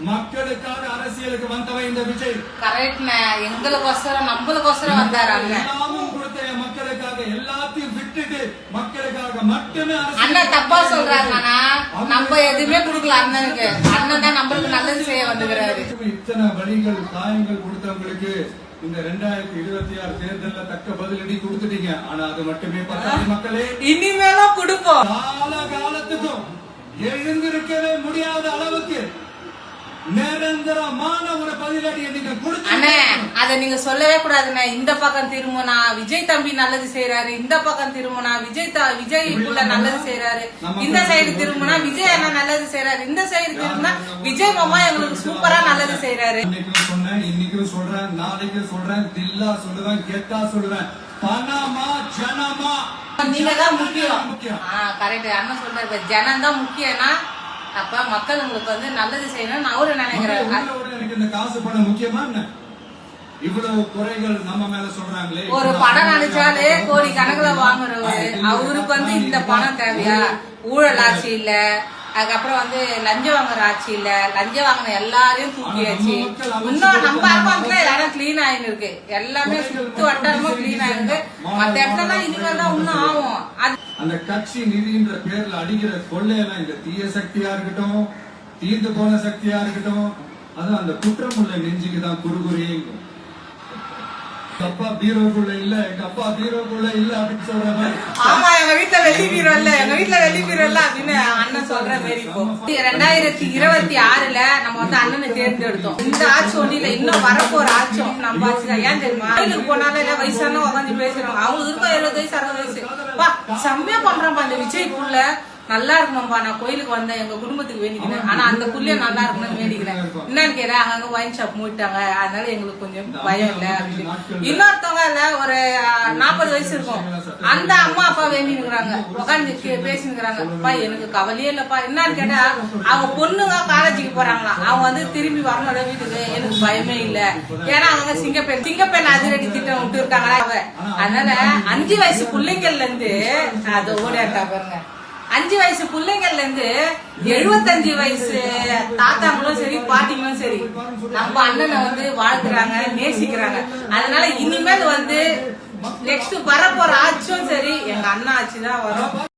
மக்களுக்காக அரசியலுக்கு வந்தவன் இந்த விஜய். கரெக்ட்ண்ணே, எங்களுக்கோசரம் நம்மளுக்கோசரம் வந்தாரு அண்ணன். எல்லாமும் கொடுத்த மக்களுக்காக, எல்லாத்தையும் விட்டுட்டு மக்களுக்காக மட்டுமே அண்ணன் தப்பா சொல்றாருண்ணா. நம்ம எதுவுமே கொடுக்கல அண்ணனுக்கு. அண்ணன் தான் நம்மளுக்கு நல்லது செய்ய வந்துக்கிறாரு. இத்தனை வழிகள் காயங்கள் கொடுத்தவங்களுக்கு இந்த 2026 தேர்தல்ல தக்க பதிலடி கொடுத்துட்டீங்க. ஆனா அது மட்டுமே பத்தாது மக்களே, இனிமேலும் கொடுப்போம். கால காலத்துக்கும் எழுந்திருக்கவே முடியாத அளவுக்கு நிரந்தரமான ஒரு பதிலடி நீங்க அண்ணே, அத நீங்க சொல்லவே கூடாதுண்ணே. இந்த பக்கம் திரும்பினா விஜய் தம்பி நல்லது செய்யறாரு, இந்த பக்கம் திரும்பினா விஜய் புள்ள நல்லது செய்யறாரு, இந்த சைடு திரும்பினா விஜய் அண்ணா நல்லது செய்யறாரு, இந்த சைடு திரும்பினா விஜய் மாமா எங்களுக்கு சூப்பரா நல்லது செய்யறாரு. சொன்னேன், இன்னைக்கும் சொல்றேன், நாளைக்கும் சொல்றேன், தில்லா சொல்லுவேன், கெத்தா சொல்லுவேன், பணமா ஜனமா நீங்க தான் முக்கியம். கரெக்ட், அண்ணன் சொல்றாரு, ஜனம் தான் முக்கியம்னா அப்ப மக்கள் உங்களுக்கு வந்து நல்லது செய்யணும்னு அவரு நினைக்கிறாரு. எனக்கு இந்த காசு பணம் முக்கியமா என்ன? இவ்வளவு குறைகள் நம்ம மேல சொல்றாங்களே. ஒரு படம் நினைச்சாலே கோடி கணக்குல வாங்குறவரு அவருக்கு வந்து இந்த பணம் தேவையா? ஊழல் ஆட்சி இல்ல, அதுக்கப்புறம் வந்து லஞ்சம் வாங்குற ஆட்சி இல்ல, லஞ்சம் வாங்கின எல்லாரையும் தூக்கியாச்சு. இன்னும் நம்ம அக்கௌண்ட்ல எல்லாரும் கிளீன் ஆயின்னு இருக்கு, எல்லாமே சுத்து வட்டாரமும் கிளீன் ஆயிருக்கு. மத்த இடத்துல இனிமேல் தான் இன்னும் ஆகும். அந்த கட்சி நிதின்ற பேர்ல அடிக்கிற கொள்ளையெல்லாம் இந்த தீய சக்தியா இருக்கட்டும், தீர்ந்து போன சக்தியா இருக்கட்டும், அது அந்த குற்றமுள்ள நெஞ்சுக்கு தான் குறுகுறையும். அப்பா பீரோக்குள்ள இல்ல, எங்க அப்பா பீரோக்குள்ள இல்ல அப்படின்னு சொல்ற மாதிரி. ஆமா, எங்க வீட்டுல வெள்ளி பீரோ இல்ல, எங்க வீட்டுல வெள்ளி பீரோ இல்ல அப்படின்னு அண்ணன் சொல்ற மாதிரி. இப்போ 2026ல நம்ம வந்து அண்ணனை தேர்ந்தெடுத்தோம். இந்த ஆட்சி ஒண்ணு இல்ல, இன்னும் வரப்போற ஆட்சியும் நம்ம ஆட்சி தான். ஏன் தெரியுமா? கோயிலுக்கு போனாலும் இல்ல வயசான உட்காந்து பேசுறோம். அவங்களுக்கு இருக்கும் 70 வயசு 60 வயசு. செம்மையா பண்றான்பா இந்த விஜய் புள்ள, நல்லா இருக்கணும்பா. நான் கோயிலுக்கு வந்தேன், எங்க குடும்பத்துக்கு வேண்டிக்கிறேன். ஆனா அந்த புள்ளிய நல்லா இருக்கணும்னு வேண்டிக்கிறேன். என்னன்னு கேட்டேன், அங்க ஒயின் ஷாப் மூட்டாங்க, அதனால எங்களுக்கு கொஞ்சம் பயம் இல்ல அப்படின்னு. இன்னொருத்தவங்க இல்ல, ஒரு 40 வயசு இருக்கும், அந்த அம்மா அப்பா வேண்டிக்கிறாங்க, உட்காந்து பேசினுக்கிறாங்க. அப்பா எனக்கு கவலையே இல்லப்பா. என்னன்னு கேட்டா அவங்க பொண்ணுங்க காலேஜுக்கு போறாங்களாம், அவங்க வந்து திரும்பி வரணும் வீட்டுக்கு, எனக்கு பயமே இல்ல. ஏன்னா அவங்க சிங்கப்பெண் அதிரடி திட்டம் விட்டு இருக்காங்களா. அதனால 5 வயசு பிள்ளைங்கள்ல இருந்து அது ஓடிட்டா பாருங்க, 5 வயசு பிள்ளைங்கள்ல இருந்து 75 வயசு தாத்தாங்களும் சரி பாட்டிங்களும் சரி நம்ம அண்ணனை வந்து வாழ்த்துறாங்க, நேசிக்கிறாங்க. அதனால இனிமேல் வந்து நெக்ஸ்ட் வரப்போற ஆட்சியும் சரி எங்க அண்ணா ஆட்சி தான் வரும்.